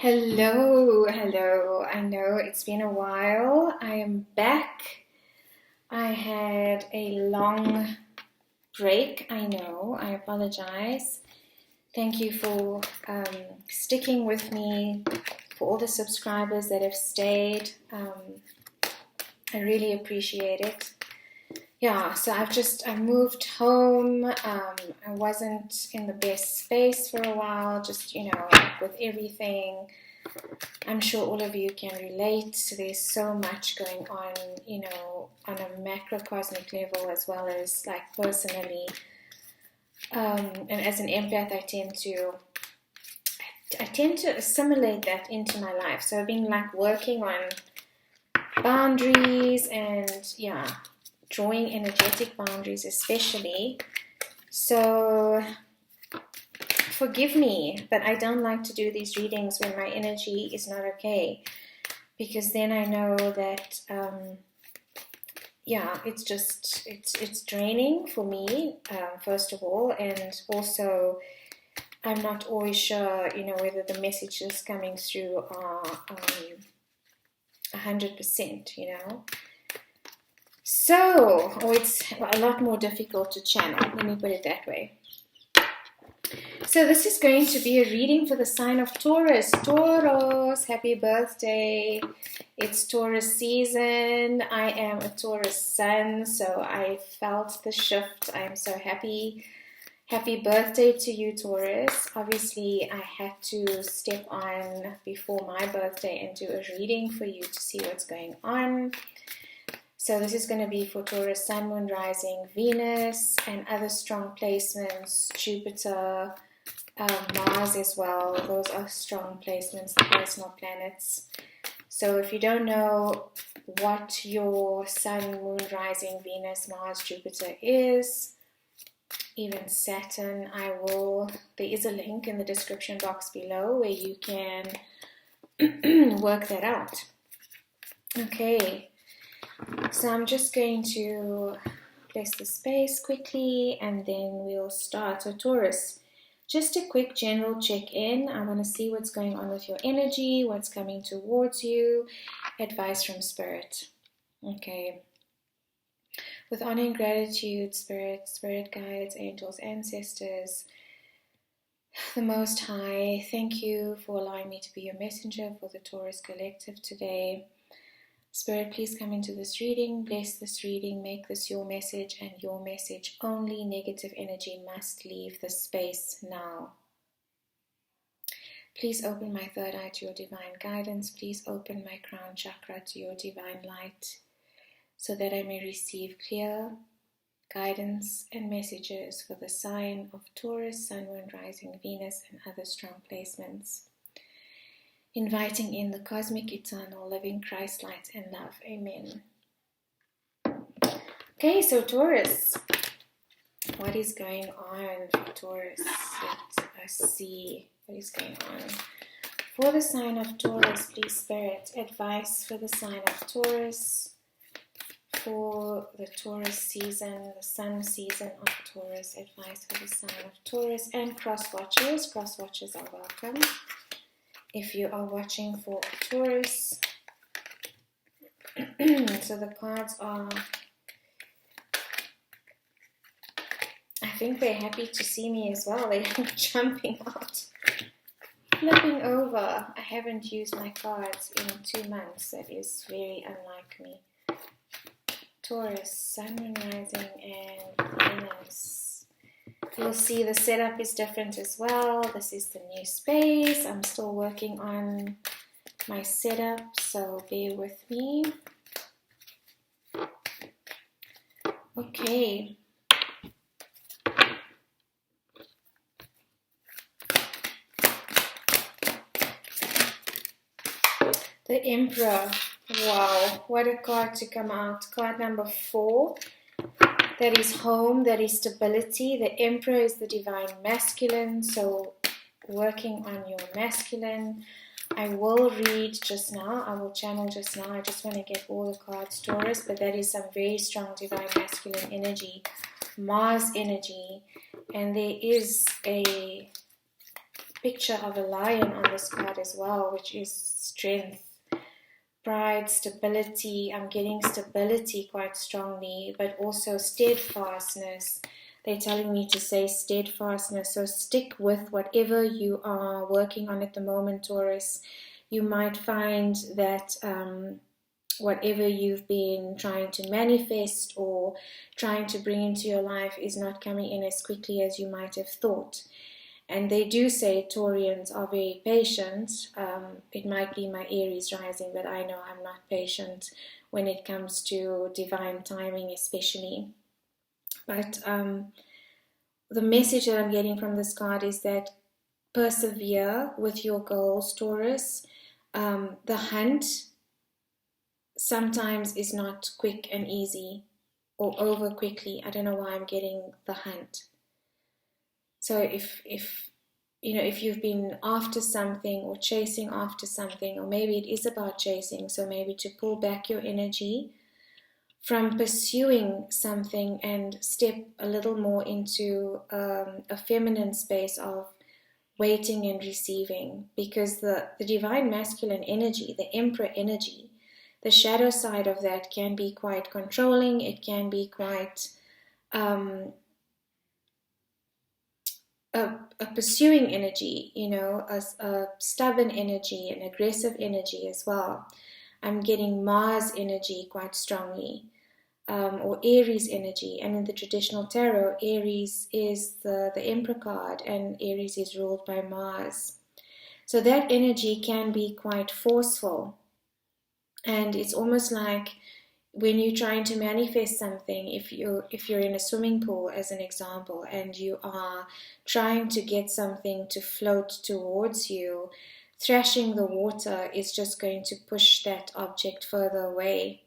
Hello. I know it's been a while. I am back. I had a long break. I know. I apologize. Thank you for sticking with me, for all the subscribers that have stayed. I really appreciate it. Yeah, so I moved home. I wasn't in the best space for a while, just, with everything. I'm sure all of you can relate. There's so much going on, on a macrocosmic level as well as like personally. And as an empath, I tend to assimilate that into my life. So I've been like working on boundaries and drawing energetic boundaries especially. So forgive me, but I don't like to do these readings when my energy is not okay, because then I know that it's draining for me, first of all, and also I'm not always sure whether the messages coming through are 100%, so, or it's a lot more difficult to channel, let me put it that way. So this is going to be a reading for the sign of Taurus. Taurus, happy birthday. It's Taurus season. I am a Taurus sun, so I felt the shift. I am so happy. Happy birthday to you, Taurus. Obviously, I had to step on before my birthday and do a reading for you to see what's going on. So this is going to be for Taurus, Sun, Moon, Rising, Venus, and other strong placements, Jupiter, Mars as well. Those are strong placements, the personal planets. So if you don't know what your Sun, Moon, Rising, Venus, Mars, Jupiter is, even Saturn, there is a link in the description box below where you can work that out. Okay. So I'm just going to place the space quickly and then we'll start. So Taurus, just a quick general check-in. I want to see what's going on with your energy, what's coming towards you, advice from Spirit. Okay. With honor and gratitude, Spirit guides, angels, ancestors, the Most High, thank you for allowing me to be your messenger for the Taurus Collective today. Spirit, please come into this reading, bless this reading, make this your message and your message only. Negative energy must leave the space now. Please open my third eye to your divine guidance. Please open my crown chakra to your divine light so that I may receive clear guidance and messages for the sign of Taurus, Sun, Moon, Rising, Venus, and other strong placements. Inviting in the cosmic, eternal, living Christ light and love. Amen. Okay, so Taurus, what is going on for Taurus? Let us see what is going on. For the sign of Taurus, please, Spirit, advice for the sign of Taurus, for the Taurus season, the sun season of Taurus, advice for the sign of Taurus, and cross-watchers. Cross-watchers are welcome. If you are watching for a Taurus, so the cards are, I think they're happy to see me as well. They're jumping out, flipping over. I haven't used my cards in 2 months. That is very unlike me. Taurus, Sun, Moon, Rising, and Venus. You'll see the setup is different as well. This is the new space. I'm still working on my setup, so bear with me. Okay. The Emperor. Wow, what a card to come out. Card number 4. That is home, that is stability. The Emperor is the divine masculine, so working on your masculine. I will read just now, I will channel just now. I just want to get all the cards, Taurus, but that is some very strong divine masculine energy, Mars energy, and there is a picture of a lion on this card as well, which is strength, pride, stability. I'm getting stability quite strongly, but also steadfastness. They're telling me to say steadfastness. So stick with whatever you are working on at the moment, Taurus. You might find that whatever you've been trying to manifest or trying to bring into your life is not coming in as quickly as you might have thought. And they do say Taurians are very patient. It might be my Aries rising, but I know I'm not patient when it comes to divine timing especially. But the message that I'm getting from this card is that persevere with your goals, Taurus. The hunt sometimes is not quick and easy or over quickly. I don't know why I'm getting the hunt. So if you've been after something or chasing after something, or maybe it is about chasing, so maybe to pull back your energy from pursuing something and step a little more into a feminine space of waiting and receiving, because the divine masculine energy, the emperor energy, the shadow side of that can be quite controlling. It can be quite a pursuing energy, a stubborn energy, an aggressive energy as well. I'm getting Mars energy quite strongly, or Aries energy. And in the traditional tarot, Aries is the Emperor card, and Aries is ruled by Mars. So that energy can be quite forceful. And it's almost like when you're trying to manifest something, if you're in a swimming pool as an example, and you are trying to get something to float towards you, thrashing the water is just going to push that object further away.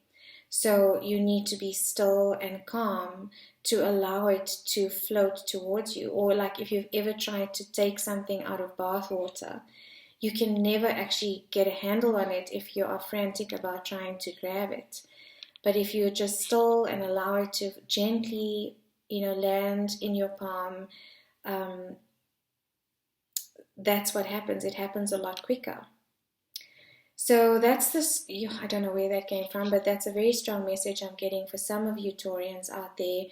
So you need to be still and calm to allow it to float towards you. Or like if you've ever tried to take something out of bath water, you can never actually get a handle on it if you are frantic about trying to grab it. But if you just still and allow it to gently, land in your palm, that's what happens. It happens a lot quicker. So that's this. I don't know where that came from, but that's a very strong message I'm getting for some of you Taurians out there.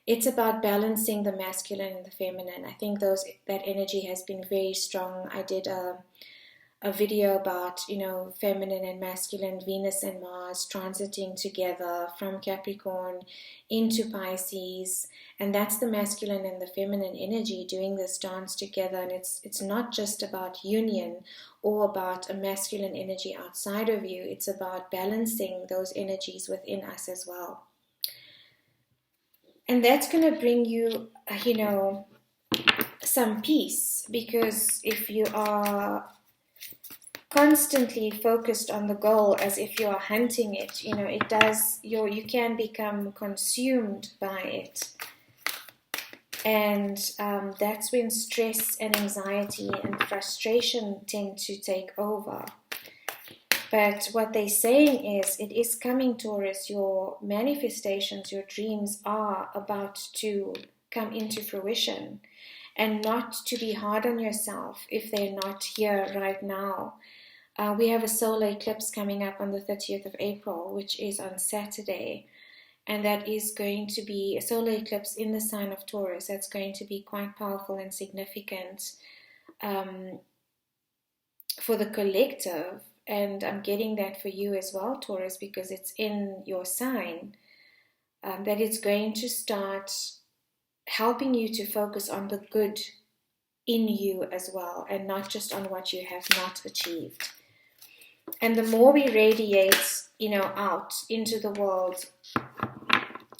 It's about balancing the masculine and the feminine. I think that energy has been very strong. I did a video about, feminine and masculine, Venus and Mars transiting together from Capricorn into Pisces, and that's the masculine and the feminine energy doing this dance together. And it's not just about union or about a masculine energy outside of you. It's about balancing those energies within us as well. And that's going to bring you, some peace, because if you are constantly focused on the goal as if you are hunting it, you can become consumed by it. And that's when stress and anxiety and frustration tend to take over. But what they're saying is, it is coming, Taurus. Your manifestations, your dreams are about to come into fruition, and not to be hard on yourself if they're not here right now. We have a solar eclipse coming up on the 30th of April, which is on Saturday. And that is going to be a solar eclipse in the sign of Taurus. That's going to be quite powerful and significant for the collective. And I'm getting that for you as well, Taurus, because it's in your sign. That it's going to start helping you to focus on the good in you as well, and not just on what you have not achieved. And the more we radiate, out into the world,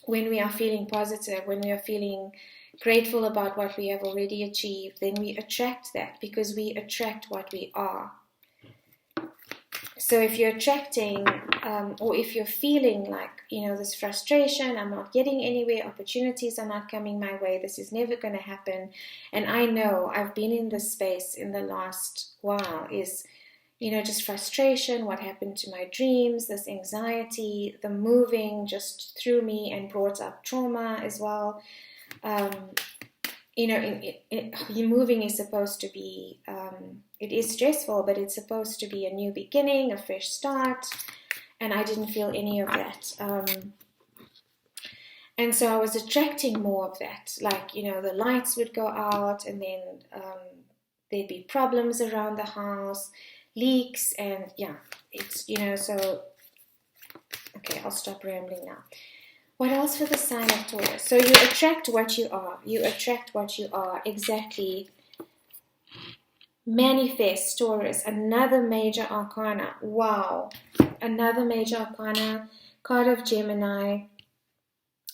when we are feeling positive, when we are feeling grateful about what we have already achieved, then we attract that, because we attract what we are. So if you're attracting, or if you're feeling like, this frustration, I'm not getting anywhere, opportunities are not coming my way, this is never going to happen. And I know I've been in this space in the last while, is, just frustration, what happened to my dreams, this anxiety, the moving just threw me and brought up trauma as well. you moving is supposed to be, it is stressful, but it's supposed to be a new beginning, a fresh start, and I didn't feel any of that. And so I was attracting more of that, like, the lights would go out, and then there'd be problems around the house, leaks, and it's, so, okay, I'll stop rambling now. What else for the sign of Taurus? So you attract what you are. You attract what you are. Exactly. Manifest, Taurus. Another major arcana. Wow. Another major arcana. Card of Gemini.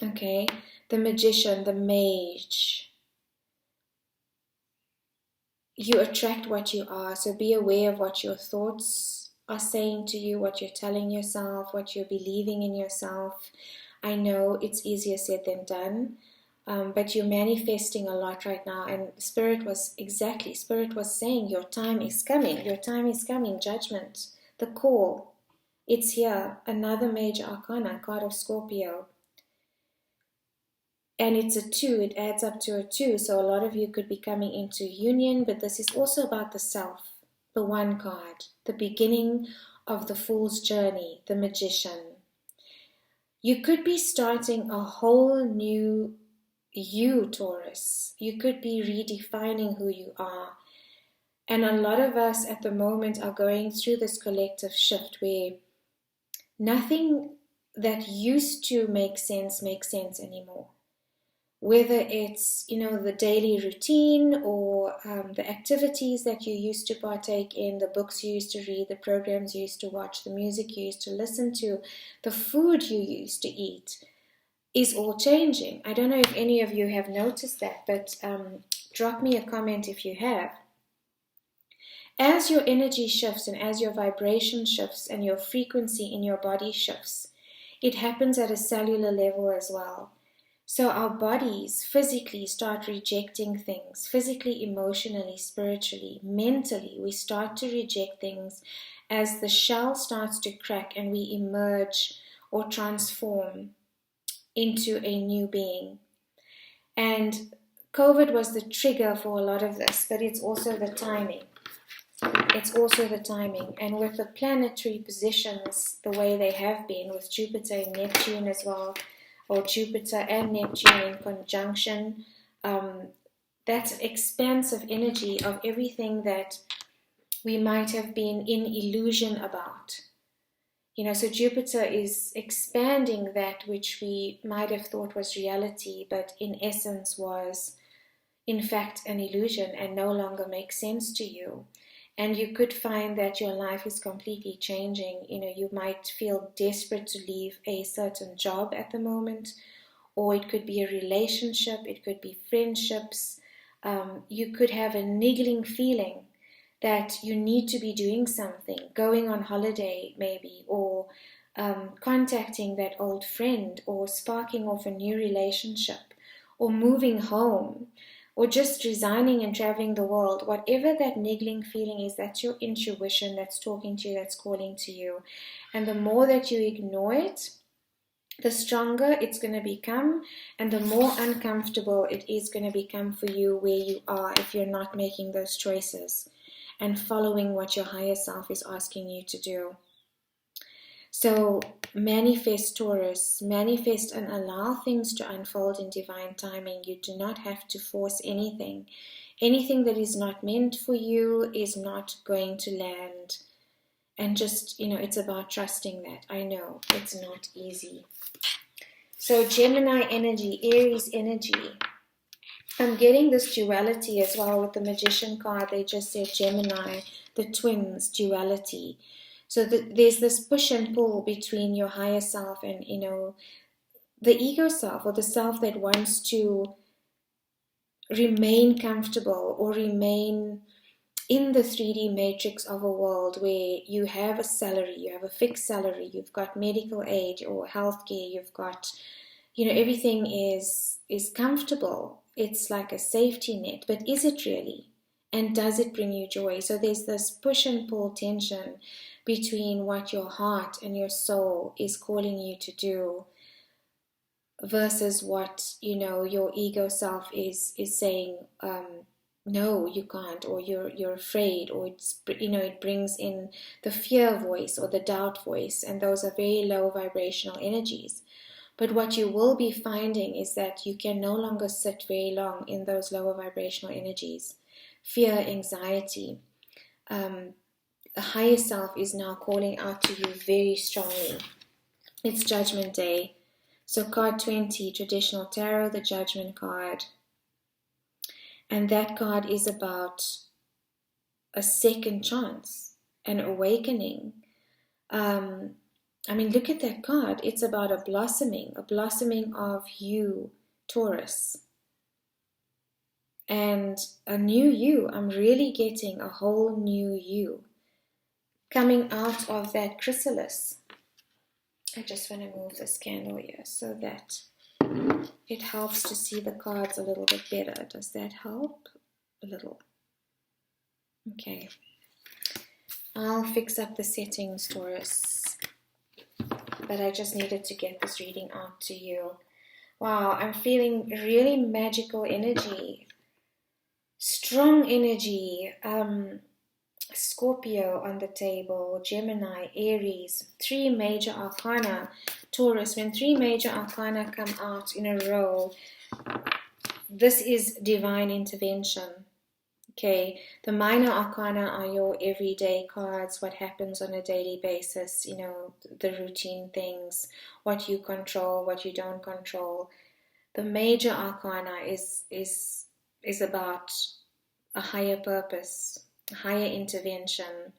Okay. The Magician, the Mage. You attract what you are. So be aware of what your thoughts are saying to you, what you're telling yourself, what you're believing in yourself. I know it's easier said than done, but you're manifesting a lot right now, and Spirit was saying your time is coming, judgment, the call, it's here. Another major arcana, card of Scorpio, and it's a 2, it adds up to a 2, so a lot of you could be coming into union, but this is also about the self, the 1 card, the beginning of the Fool's journey, the Magician. You could be starting a whole new you, Taurus. You could be redefining who you are. And a lot of us at the moment are going through this collective shift where nothing that used to make sense makes sense anymore. Whether it's, the daily routine or the activities that you used to partake in, the books you used to read, the programs you used to watch, the music you used to listen to, the food you used to eat is all changing. I don't know if any of you have noticed that, but drop me a comment if you have. As your energy shifts and as your vibration shifts and your frequency in your body shifts, it happens at a cellular level as well. So our bodies physically start rejecting things, physically, emotionally, spiritually, mentally. We start to reject things as the shell starts to crack and we emerge or transform into a new being. And COVID was the trigger for a lot of this, but it's also the timing. And with the planetary positions the way they have been, with Jupiter and Neptune as well, or Jupiter and Neptune in conjunction, that's expansive energy of everything that we might have been in illusion about. So Jupiter is expanding that which we might have thought was reality, but in essence was, in fact, an illusion and no longer makes sense to you. And you could find that your life is completely changing. You might feel desperate to leave a certain job at the moment, or it could be a relationship, it could be friendships. You could have a niggling feeling that you need to be doing something, going on holiday maybe, or contacting that old friend, or sparking off a new relationship, or moving home, or just resigning and traveling the world. Whatever that niggling feeling is, that's your intuition that's talking to you, that's calling to you. And the more that you ignore it, the stronger it's going to become, and the more uncomfortable it is going to become for you where you are if you're not making those choices and following what your higher self is asking you to do. So manifest, Taurus, manifest and allow things to unfold in divine timing. You do not have to force anything. Anything that is not meant for you is not going to land. And just, it's about trusting that. I know it's not easy. So Gemini energy, Aries energy. I'm getting this duality as well with the Magician card. They just said Gemini, the twins, duality. So there's this push and pull between your higher self and, the ego self, or the self that wants to remain comfortable or remain in the 3D matrix of a world where you have a salary, you have a fixed salary, you've got medical aid or healthcare, you've got, everything is comfortable. It's like a safety net, but is it really? And does it bring you joy? So there's this push and pull tension between what your heart and your soul is calling you to do versus what, your ego self is saying, no, you can't, or you're afraid, or it brings in the fear voice or the doubt voice, and those are very low vibrational energies. But what you will be finding is that you can no longer sit very long in those lower vibrational energies. Fear, anxiety. The higher self is now calling out to you very strongly. It's Judgment Day. So card 20, traditional tarot, the Judgment card. And that card is about a second chance, an awakening. Look at that card. It's about a blossoming of you, Taurus. And a new you. I'm really getting a whole new you coming out of that chrysalis. I just want to move this candle here so that it helps to see the cards a little bit better. Does that help? A little. Okay. I'll fix up the settings, Taurus. But I just needed to get this reading out to you. Wow, I'm feeling really magical energy. Strong energy. Scorpio on the table, Gemini, Aries, 3 major arcana. Taurus, when 3 major arcana come out in a row, this is divine intervention. Okay, the minor arcana are your everyday cards, what happens on a daily basis, the routine things, what you control, what you don't control. The major arcana is about a higher purpose, higher intervention.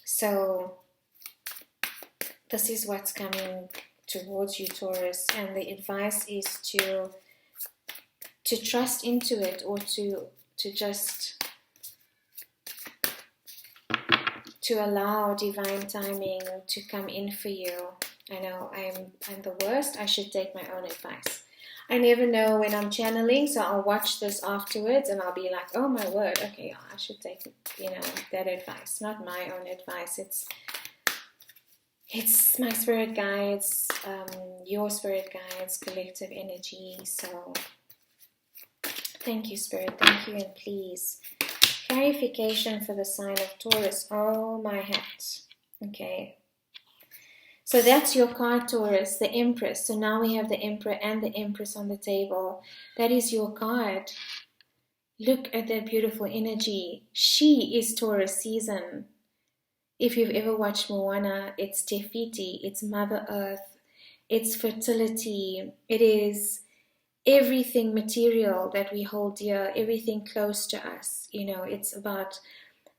So this is what's coming towards you, Taurus, and the advice is to trust into it, or to just to allow divine timing to come in for you. I know I'm the worst. I should take my own advice. I never know when I'm channeling, so I'll watch this afterwards and I'll be like, oh my word, okay, I should take, that advice. Not my own advice. It's my spirit guides, your spirit guides, collective energy. So thank you, Spirit. Thank you, and please. Clarification for the sign of Taurus. Oh my hat. Okay. So that's your card, Taurus, the Empress. So now we have the Emperor and the Empress on the table. That is your card. Look at that beautiful energy. She is Taurus season. If you've ever watched Moana, it's Te Fiti, it's Mother Earth, it's fertility, it is everything material that we hold dear, everything close to us. It's about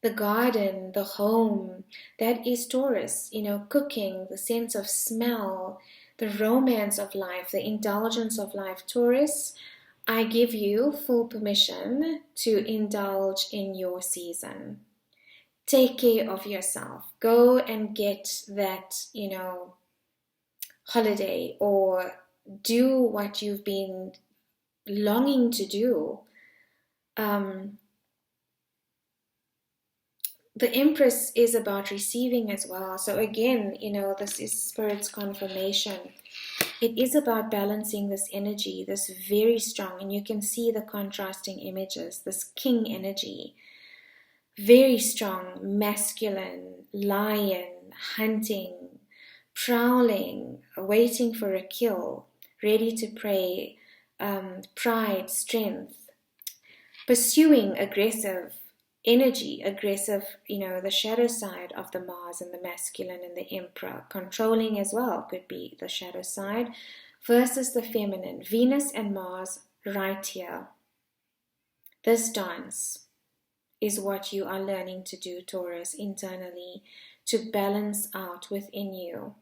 the garden, the home. That is Taurus. Cooking, the sense of smell, the romance of life, the indulgence of life. Taurus, I give you full permission to indulge in your season. Take care of yourself. Go and get that, holiday, or do what you've been longing to do. The Empress is about receiving as well. So again, this is Spirit's confirmation. It is about balancing this energy, this very strong, and you can see the contrasting images, this king energy. Very strong, masculine, lion, hunting, prowling, waiting for a kill, ready to prey, pride, strength, pursuing aggressive energy, the shadow side of the Mars and the masculine and the Emperor, controlling as well could be the shadow side, versus the feminine, Venus and Mars right here. This dance is what you are learning to do, Taurus, internally, to balance out within you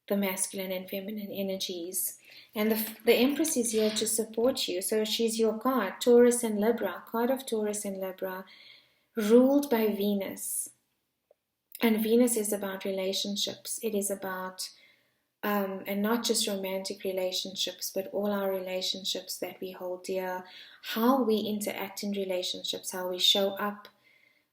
the masculine and feminine energies. And the Empress is here to support you. So she's your card, Taurus and Libra, card of Taurus and Libra, ruled by Venus. And Venus is about relationships. It is about, and not just romantic relationships, but all our relationships that we hold dear, how we interact in relationships, how we show up,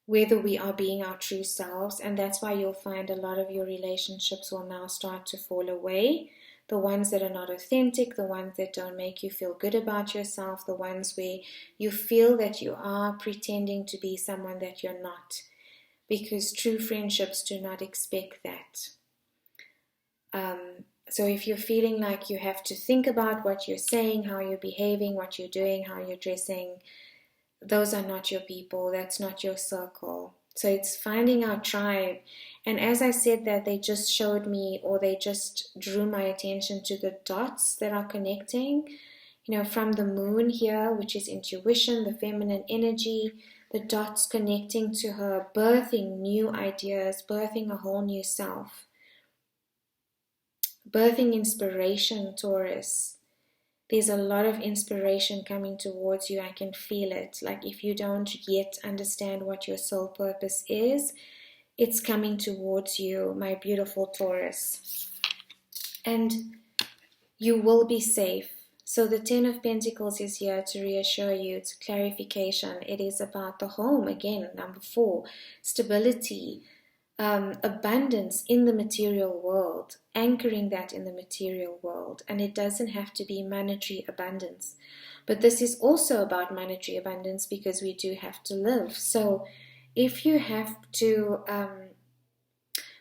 whether we are being our true selves. And that's why you'll find a lot of your relationships will now start to fall away. the ones that are not authentic, the ones that don't make you feel good about yourself, the ones where you feel that you are pretending to be someone that you're not, because true friendships do not expect that. So if you're feeling like you have to think about what you're saying, how you're behaving, what you're doing, how you're dressing, those are not your people, that's not your circle. So it's finding our tribe. And as I said that, they just showed me, or they just drew my attention to the dots that are connecting, from the moon here, which is intuition, the feminine energy, the dots connecting to her, birthing new ideas, birthing a whole new self, birthing inspiration, Taurus. There's a lot of inspiration coming towards you. I can feel it. Like if you don't yet understand what your soul purpose is, it's coming towards you, my beautiful Taurus. And you will be safe. So the Ten of Pentacles is here to reassure you. It's clarification. It is about the home, again, number 4, stability, abundance in the material world, anchoring that in the material world. And it doesn't have to be monetary abundance, but this is also about monetary abundance, because we do have to live. So if you have to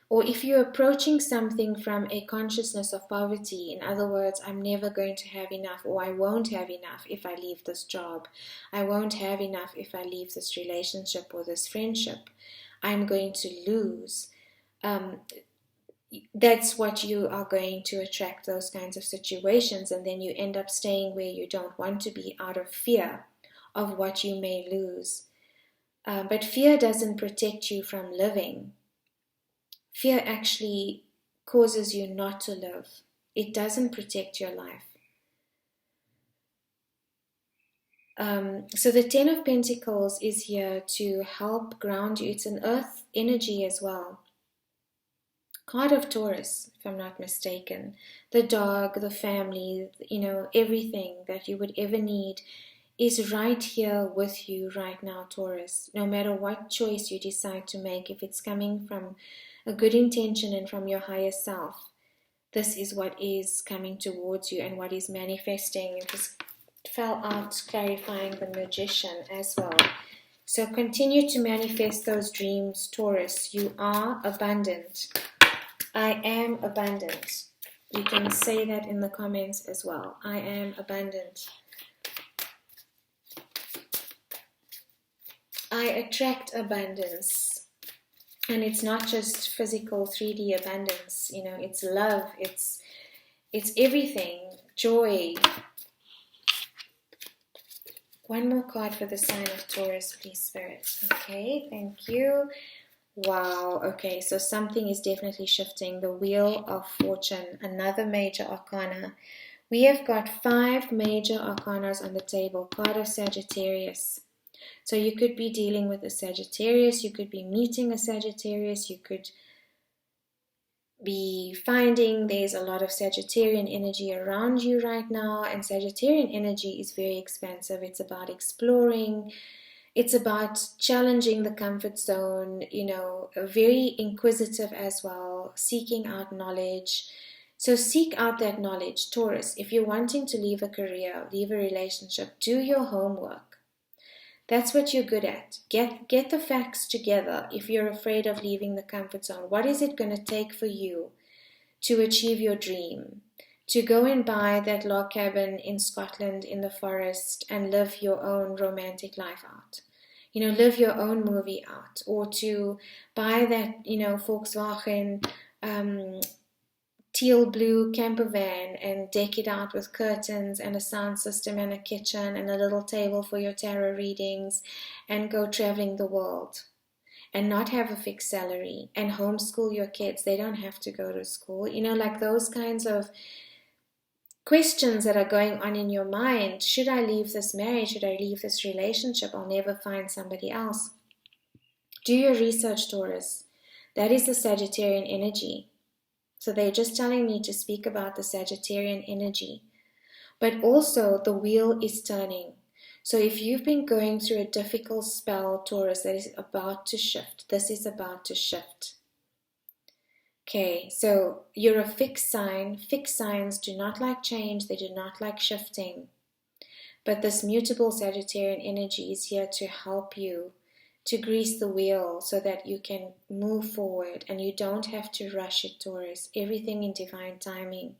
or if you're approaching something from a consciousness of poverty, in other words, I'm never going to have enough, or I won't have enough if I leave this job, I won't have enough if I leave this relationship or this friendship, I'm going to lose. That's what you are going to attract, those kinds of situations, and then you end up staying where you don't want to be out of fear of what you may lose. But fear doesn't protect you from living. Fear actually causes you not to live. It doesn't protect your life. So the Ten of Pentacles is here to help ground you. It's an earth energy as well. Card of Taurus, if I'm not mistaken. The dog, the family, everything that you would ever need is right here with you right now, Taurus. No matter what choice you decide to make, if it's coming from a good intention and from your higher self, this is what is coming towards you and what is manifesting. It just fell out clarifying the Magician as well. So continue to manifest those dreams, Taurus. You are abundant. I am abundant. You can say that in the comments as well. I am abundant. I attract abundance. And it's not just physical 3D abundance, it's love, it's everything, joy. One more card for the sign of Taurus, please, Spirit. Okay, thank you. Wow, okay, so something is definitely shifting. The Wheel of Fortune, another major arcana. We have got 5 major arcanas on the table. Card of Sagittarius. So you could be dealing with a Sagittarius, you could be meeting a Sagittarius, you could be finding there's a lot of Sagittarian energy around you right now, and Sagittarian energy is very expansive. It's about exploring, it's about challenging the comfort zone, very inquisitive as well, seeking out knowledge. So seek out that knowledge, Taurus. If you're wanting to leave a career, leave a relationship, do your homework. That's what you're good at. Get the facts together. If you're afraid of leaving the comfort zone, what is it going to take for you to achieve your dream? To go and buy that log cabin in Scotland in the forest and live your own romantic life out. Live your own movie out. Or to buy that, Volkswagen teal blue camper van and deck it out with curtains and a sound system and a kitchen and a little table for your tarot readings and go traveling the world and not have a fixed salary and homeschool your kids. They don't have to go to school. Like those kinds of questions that are going on in your mind. Should I leave this marriage? Should I leave this relationship? I'll never find somebody else. Do your research, Taurus. That is the Sagittarian energy. So they're just telling me to speak about the Sagittarian energy. But also the wheel is turning. So if you've been going through a difficult spell, Taurus, that is about to shift. This is about to shift. Okay, so you're a fixed sign. Fixed signs do not like change. They do not like shifting. But this mutable Sagittarian energy is here to help you to grease the wheel so that you can move forward and you don't have to rush it, Taurus. Everything in divine timing.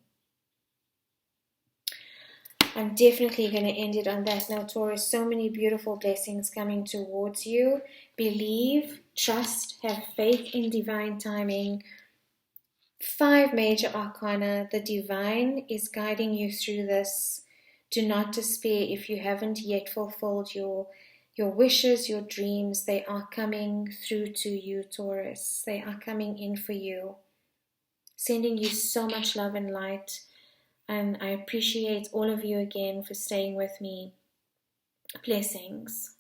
I'm definitely going to end it on that now, Taurus. So many beautiful blessings coming towards you. Believe, trust, have faith in divine timing. 5 major arcana. The divine is guiding you through this. Do not despair if you haven't yet fulfilled your wishes, your dreams. They are coming through to you, Taurus. They are coming in for you. Sending you so much love and light. And I appreciate all of you again for staying with me. Blessings.